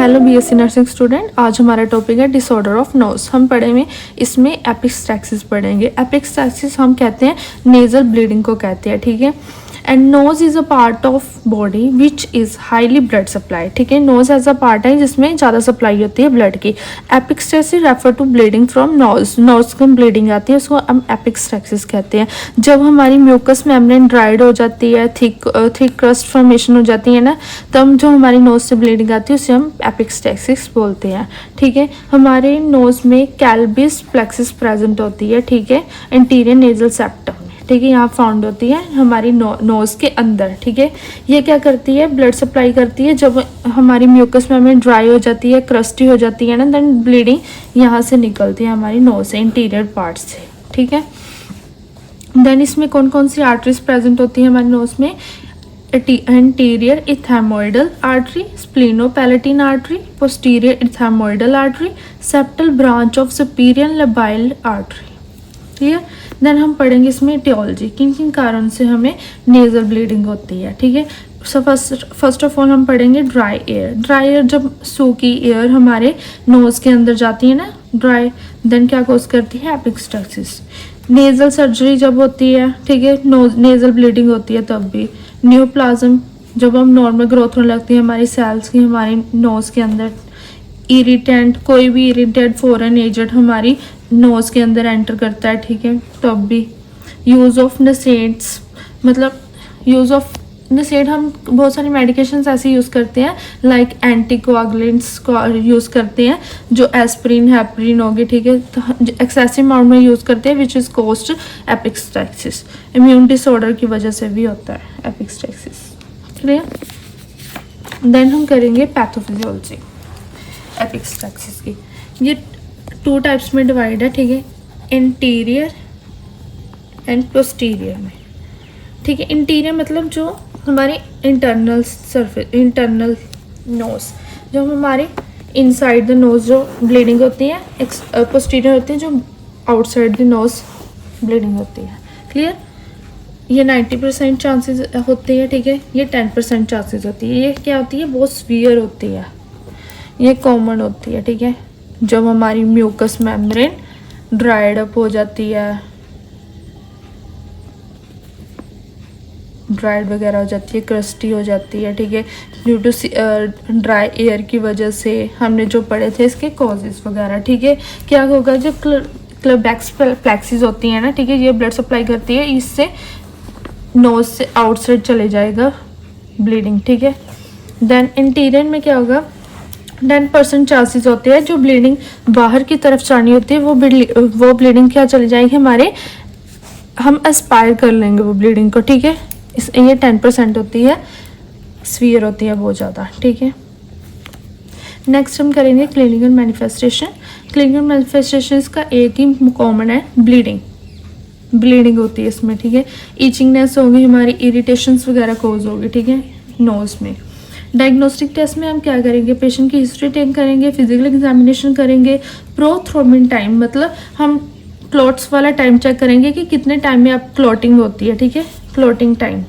Hello BSc nursing student, आज हमारा topic है डिसऑर्डर ऑफ नोज। हम पढ़ेंगे इसमें एपिक्स पढ़ेंगे। एपिक्स हम कहते हैं नेजल ब्लीडिंग को कहते हैं, ठीक है। And knows is a part of body which is highly blood supply, ठीक है। नोज एज अ पार्ट है जिसमें ज़्यादा सप्लाई होती है ब्लड की। Epistaxis refer to bleeding from nose को ब्लीडिंग आती है, उसको हम एपिक्स कहते हैं। जब हमारी म्यूकस मेम्ब्रेन ड्राइड हो जाती है, थिक क्रस्ट फॉर्मेशन हो जाती है ना, तब जो हमारी नोज से ब्लीडिंग आती है उसे हम एपिक्स बोलते हैं, ठीक है। हमारे नोज में कैल्बिस प्लेक्सिस प्रेजेंट होती है, ठीक है, इंटीरियर नेजल सेप्टम, ठीक है, यहाँ फाउंड होती है हमारी नोज के अंदर, ठीक है। ये क्या करती है, ब्लड सप्लाई करती है। जब हमारी म्यूकस मेम्ब्रेन ड्राई हो जाती है, क्रस्टी हो जाती है ना, देन ब्लीडिंग यहाँ से निकलती है हमारी नोज से, इंटीरियर पार्ट से, ठीक है। देन इसमें कौन कौन सी आर्टरीज प्रेजेंट होती है हमारी नोज में? Anterior ethmoidal artery, sphenopalatine artery, posterior ethmoidal artery, septal branch of superior labial artery, clear. Then हम पढ़ेंगे इसमें इटियोलॉजी, किन किन कारण से हमें नेजल ब्लीडिंग होती है, ठीक है। फर्स्ट ऑफ ऑल हम पढ़ेंगे ड्राई एयर। ड्राई एयर, जब सूखी एयर हमारे नोज के अंदर जाती है ना, ड्राई, देन क्या कॉज करती है? एपिक्स। नेजल सर्जरी जब होती है, ठीक है, नेजल ब्लीडिंग होती है तब भी। न्यूप्लाज्म, जब हम नॉर्मल ग्रोथ होने लगती है हमारी सेल्स की हमारी नोज के अंदर। इरिटेंट, कोई भी इरिटेंट फॉरेन एजेंट हमारी नोज के अंदर एंटर करता है, ठीक है, तब भी। यूज़ ऑफ नसेट्स, मतलब यूज़ ऑफ नसेट, हम बहुत सारी मेडिकेशंस ऐसे यूज़ करते हैं, लाइक एंटीकोआगुलेंट्स को यूज़ करते हैं, जो एस्प्रिन हेपरिन होगी, ठीक है, एक्सेसिव अमाउंट में यूज़ करते हैं, which is called epistaxis. Immune disorder की वजह से भी होता है एपिक्स, क्लियर। देन हम करेंगे पैथोफिजियोलॉजी एपिक्स की। ये 2 टाइप्स में डिवाइड है, ठीक है, इंटीरियर एंड पोस्टीरियर में, ठीक है। इंटीरियर मतलब जो हमारे इंटरनल सरफेस, इंटरनल नोज, जो हमारे इनसाइड द नोज जो ब्लीडिंग होती है। पोस्टीरियर होती है जो आउटसाइड द नोज ब्लीडिंग होती है, क्लियर। ये 90% चांसेस होते हैं, ठीक है, ये 10% चांसेस होती है। ये क्या होती है? बहुत सीवियर होती है, ये कॉमन होती है, ठीक है, जब हमारी म्यूकस मेम्ब्रेन ड्राइड अप हो जाती है, ड्राइड वगैरह हो जाती है, क्रस्टी हो जाती है, ठीक है, ड्यू टू ड्राई एयर की वजह से। हमने जो पढ़े थे इसके कॉजेज़ वगैरह, ठीक है। क्या होगा, जो क्लेबैक्स प्लेक्सिस होती है ना, ठीक है, ये ब्लड सप्लाई करती है, इससे नोज से आउटसाइड चले जाएगा ब्लीडिंग, ठीक है। देन इंटीरियर में क्या होगा, 10% चांसेस होते हैं जो ब्लीडिंग बाहर की तरफ जानी होती है, वो ब्लीडिंग क्या चली जाएगी हमारे, हम एस्पायर कर लेंगे वो ब्लीडिंग को, ठीक है। ये 10% होती है, स्फीयर होती है बहुत ज़्यादा, ठीक है। नेक्स्ट हम करेंगे क्लिनिकल मैनिफेस्टेशन। क्लिनिकल मैनिफेस्टेशन का एक ही कॉमन है, ब्लीडिंग होती है इसमें, ठीक है। इचिंगनेस होगी हमारी, इरिटेशंस वगैरह कोज होगी, ठीक है, नोज में। डायग्नोस्टिक टेस्ट में हम क्या करेंगे, पेशेंट की हिस्ट्री टेक करेंगे, फिजिकल एग्जामिनेशन करेंगे, प्रोथ्रोम्बिन टाइम, मतलब हम क्लॉट्स वाला टाइम चेक करेंगे कि कितने टाइम में आप क्लॉटिंग होती है, ठीक है, क्लॉटिंग टाइम,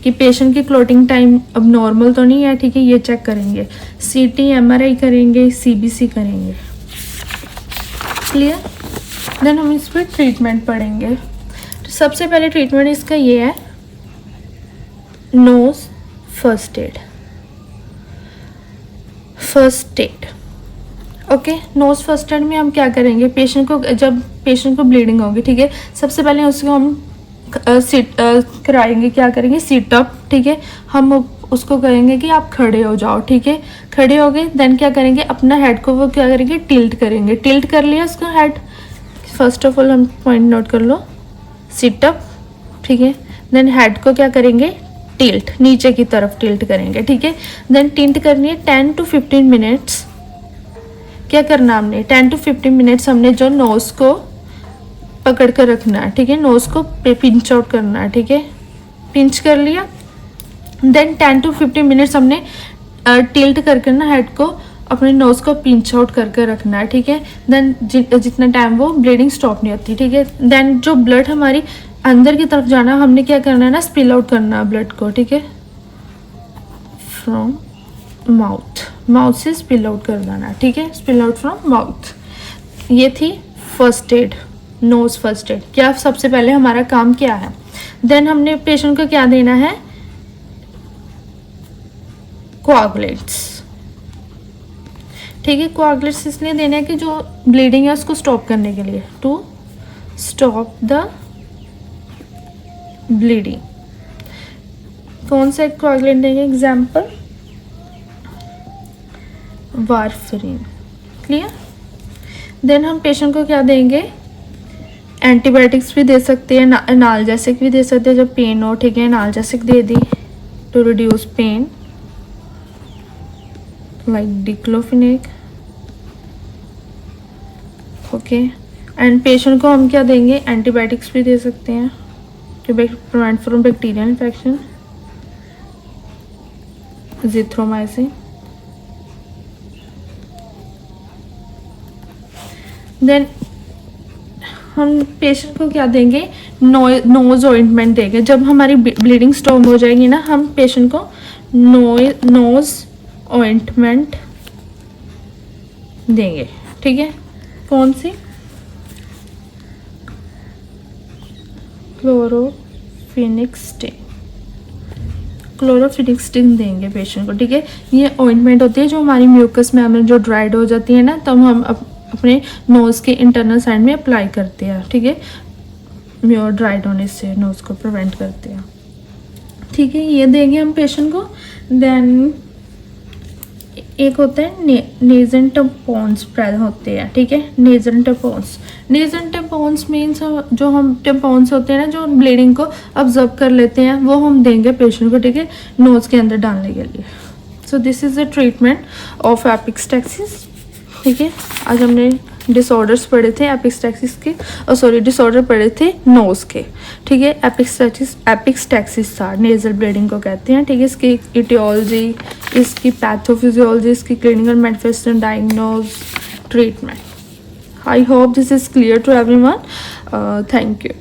कि पेशेंट की क्लॉटिंग टाइम अब नॉर्मल तो नहीं है, ठीक है, ये चेक करेंगे। सीटी एमआरआई करेंगे, सीबीसी करेंगे, क्लियर। देन हम इस पर ट्रीटमेंट पढ़ेंगे। तो सबसे पहले ट्रीटमेंट इसका ये है, nose first aid, okay. Nose first aid में हम क्या करेंगे, पेशेंट को, जब पेशेंट को ब्लीडिंग होगी, ठीक है, सबसे पहले उसको हम कराएंगे, क्या करेंगे, सीट अप, ठीक है। हम उसको कहेंगे कि आप खड़े हो जाओ, ठीक है, खड़े हो गए। देन क्या करेंगे, अपना हेड को वो क्या करेंगे, टिल्ट करेंगे। टिल्ट कर लिया उसका हेड, फर्स्ट ऑफ ऑल हम पॉइंट नोट कर लो, सीट अप, ठीक है। देन हेड को क्या करेंगे, टिल्ट, नीचे की तरफ टिल्ट करेंगे, ठीक है। देन टिल्ट करनी है 10 to 15 मिनट्स। क्या करना हमने, 10 to 15 मिनट्स हमने जो नोज को पकड़ कर रखना है, ठीक है, नोज को पिंच आउट करना है, ठीक है, पिंच कर लिया। देन 10 to 15 मिनट्स हमने टिल्ट करके ना हेड को, अपने नोज को पिंच आउट करके रखना है, ठीक है। देन जितना टाइम वो ब्लीडिंग स्टॉप नहीं होती, ठीक है। देन जो ब्लड हमारी अंदर की तरफ जाना, हमने क्या करना है ना, स्पिल आउट करना है ब्लड को, ठीक है। फ्रॉम माउथ, माउथ से स्पिल आउट कर देना, ठीक है, स्पिल आउट फ्रॉम माउथ। ये थी first aid, nose first aid. क्या सबसे पहले हमारा काम क्या है, देन हमने पेशेंट को क्या देना है, कोआगुलेट्स, ठीक है। कोआगुलेट्स इसलिए देने हैं कि जो ब्लीडिंग है उसको स्टॉप करने के लिए, टू स्टॉप द ब्लीडिंग। कौन सा कोआगुलेंट देंगे, एग्जाम्पल वारफरीन, क्लियर। देन हम पेशेंट को क्या देंगे, एंटीबायोटिक्स भी दे सकते हैं, एनाल्जेसिक भी दे सकते हैं जब पेन हो, ठीक है, एनाल्जेसिक दे दी to reduce pain like diclofenac, okay. And patient को हम क्या देंगे, एंटीबायोटिक्स भी दे सकते हैं to prevent from bacterial infection, azithromycin. Then हम पेशेंट को क्या देंगे, नोज ऑइंटमेंट देंगे। जब हमारी ब्लीडिंग स्टॉप हो जाएगी ना, हम पेशेंट को नोज ऑइंटमेंट देंगे, ठीक है। कौन सी, क्लोरोफिनिक्सटिन, क्लोरोफिनिक्सटिन देंगे पेशेंट को, ठीक है। ये ऑइंटमेंट होती है जो हमारी म्यूकस मेम्ब्रेन जो ड्राइड हो जाती है ना, तब हम अपने नोज़ के इंटरनल साइड में अप्लाई करते हैं, ठीक है, म्यूर ड्राइड होने से नोज़ को प्रिवेंट करते हैं, ठीक है। ये देंगे हम पेशेंट को। देन एक होता है नेजन टेम्पॉन्स प्रेजेंट होते हैं, ठीक है, nasion tampons. Nasion tampons means जो हम टेम्पॉन्स होते हैं ना, जो ब्लीडिंग को ऑब्जर्व कर लेते हैं, वो हम देंगे पेशेंट को, ठीक है, नोज़ के अंदर डालने के लिए। So this is the treatment of epistaxis, ठीक है। आज हमने डिसऑर्डर्स पढ़े थे एपिक्सटैक्सिस के, और सॉरी डिसऑर्डर पढ़े थे नोज़ के, ठीक है। एपिक्सटैक्सिस था, नेजल ब्लीडिंग को कहते हैं, ठीक है। इसकी इटियोलॉजी, इसकी पैथोफिजियोलॉजी, इसकी clinical manifestation, diagnose, treatment. I hope this is clear to everyone. Thank you.